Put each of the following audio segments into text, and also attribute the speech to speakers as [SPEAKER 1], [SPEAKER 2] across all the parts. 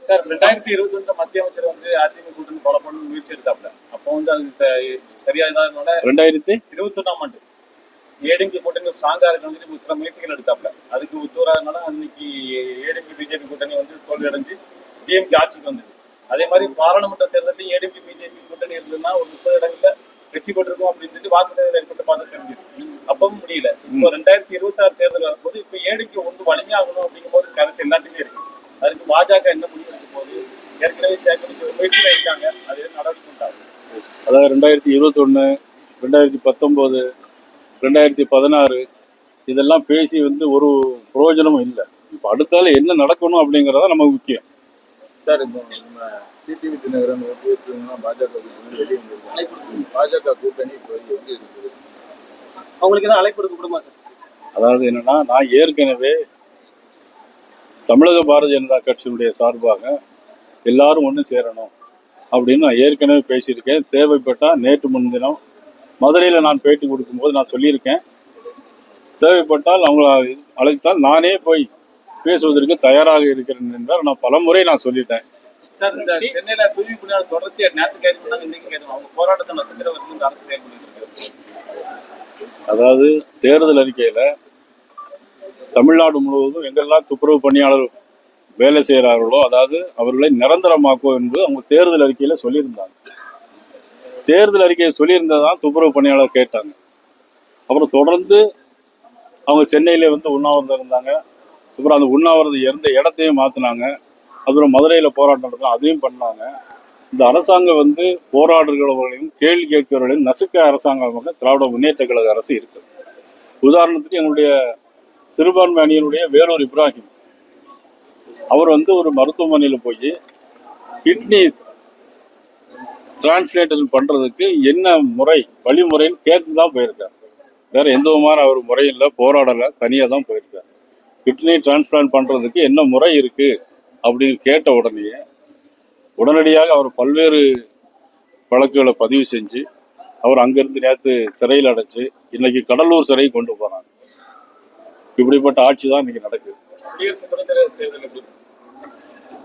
[SPEAKER 1] Sir 2021 மத்திய அமைச்சர் வந்து அதிமுக கூட்டணி கொலை பண்ண முயற்சி எடுத்தாப்ல. அப்போ வந்து அது சரியா இல்லாதனால 2021 ஆண்டு ஏடிஎம்கே கூட்டணி ஸ்ட்ராங்கா இருக்கணும் சில முயற்சிகள் எடுத்தாப்ல. அதுக்கு ஒத்துவராதனால அன்னைக்கு ஏடிஎம்கே பிஜேபி கூட்டணி வந்து தோல்வி அடைஞ்சு டிஎம்கே ஆட்சிக்கு வந்தது. அதே மாதிரி பாராளுமன்ற தேர்தலில் ஏடிஎம்கே பிஜேபி கூட்டணி இருந்ததுன்னா ஒரு 30 இடங்கள்ல வெற்றி பெற்றிருக்கும் அப்படின்னு சொல்லி வாக்கு சேதம் ஏற்பட்டு பார்த்து தெரிஞ்சது. அப்பவும் முடியல. இப்போ 2026 தேர்தல் வரும்போது இப்ப ஏடிஎம்கே ஒன்று வலிமையாகணும் அப்படிங்கும் போது கருத்து எல்லாத்துக்குமே இருக்கு. அதுக்கு பாஜக என்ன முடிவு எடுக்கும் போது ஏற்கனவே முயற்சியில இருக்காங்க. அது நடவடிக்கை உண்டாகும்.
[SPEAKER 2] அதாவது 2021, 2019, 2016 இதெல்லாம் பேசி வந்து ஒரு பிரயோஜனமும் இல்லை. இப்போ அடுத்தால என்ன நடக்கணும் அப்படிங்கறத நமக்கு முக்கியம்.
[SPEAKER 3] சார், இப்போ நம்ம டிடிவி தினகரன் ஓபிஎஸ் பாஜக வெளியே வந்திருக்காங்க. பாஜக கூட்டணி இப்போ எப்படி இருக்குது?
[SPEAKER 1] அவங்களுக்கு ஏதாவது அழைப்பு கொடுக்கணுமா சார்?
[SPEAKER 2] அதாவது என்னன்னா, நான் ஏற்கனவே தமிழக பாரதிய ஜனதா கட்சியினுடைய சார்பாக எல்லாரும் ஒன்று சேரணும் அப்படின்னு நான் ஏற்கனவே பேசியிருக்கேன். தேவைப்பட்டா நேற்று முன்தினம் மதுரையில் நான் பேட்டி கொடுக்கும்போது நான் சொல்லியிருக்கேன், தேவைப்பட்டால் அவங்கள அழைத்தால் நானே போய் பேசுவதற்கு தயாராக இருக்கிறேன் என்றால் நான் பலமுறை நான் சொல்லிட்டேன்.
[SPEAKER 1] சார், இந்த சென்னையில தூய்மை பணியாளர் தொடர்ச்சியா நேற்று கைது பண்ணாங்க, இன்னைக்கு கைது அவங்க போராட்டத்தை நசுக்கிற வரைக்கும் அரசு செயல்பட்டு.
[SPEAKER 2] அதாவது தேர்தல் அறிக்கையில தமிழ்நாடு முழுவதும் எங்கெல்லாம் துப்புரவு பணியாளர் வேலை செய்கிறார்களோ அதாவது அவர்களை நிரந்தரமாக்கும் என்று அவங்க தேர்தல் அறிக்கையில சொல்லியிருந்தாங்க. தேர்தல் அறிக்கையை சொல்லியிருந்ததான் துப்புரவு பணியாளர் கேட்டாங்க. அப்புறம் தொடர்ந்து அவங்க சென்னையில வந்து உண்ணாவிரதம் இருந்தாங்க. அப்புறம் அந்த உண்ணாவிரதம் இருந்த இடத்தையும் மாத்தினாங்க. அப்புறம் மதுரையில போராட்டம் நடந்தாங்க, அதையும் பண்ணாங்க. இந்த அரசாங்கம் வந்து போராடுகிறவர்களையும் கேள்வி கேட்கிறவர்களையும் நசுக்க அரசாங்கமாக திராவிட முன்னேற்ற கழக அரசு இருக்கு. உதாரணத்துக்கு எங்களுடைய சிறுபான்மை அணியினுடைய வேலூர் இப்ராஹிம் அவர் வந்து ஒரு மருத்துவமனையில் போய் கிட்னி டிரான்ஸ்லேஷன் பண்றதுக்கு என்ன முறை வழிமுறைன்னு கேட்டுதான் போயிருக்காரு. வேற எந்த விதமான அவர் முறையும் இல்லை, போராடலை, தனியா தான் போயிருக்காரு. கிட்னி டிரான்ஸ்பிளான்ட் பண்றதுக்கு என்ன முறை இருக்கு அப்படின்னு கேட்ட உடனடியாக அவர் பல்வேறு வழக்குகளை பதிவு செஞ்சு அவர் அங்கிருந்து நேற்று சிறையில் அடைச்சு இன்னைக்கு கடலூர் சிறையை கொண்டு போறாங்க. இப்படிப்பட்ட ஆட்சி தான் இன்னைக்கு நடக்குது.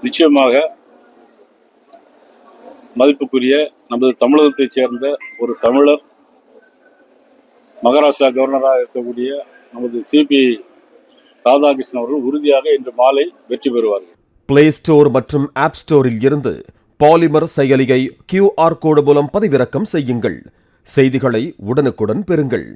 [SPEAKER 2] நிச்சயமாக மதிப்புக்குரிய நமது தமிழகத்தைச் சேர்ந்த ஒரு தமிழர் மகாராஷ்டிரா கவர்னராக இருக்கக்கூடிய நமது சிபி ராதாகிருஷ்ணன் அவர்கள் உறுதியாக இன்று மாலை வெற்றி பெறுவார்கள்.
[SPEAKER 4] பிளே ஸ்டோர் மற்றும் ஆப் ஸ்டோரில் இருந்து பாலிமர் செயலியை QR கோடு மூலம் பதிவிறக்கம் செய்யுங்கள். செய்திகளை உடனுக்குடன் பெறுங்கள்.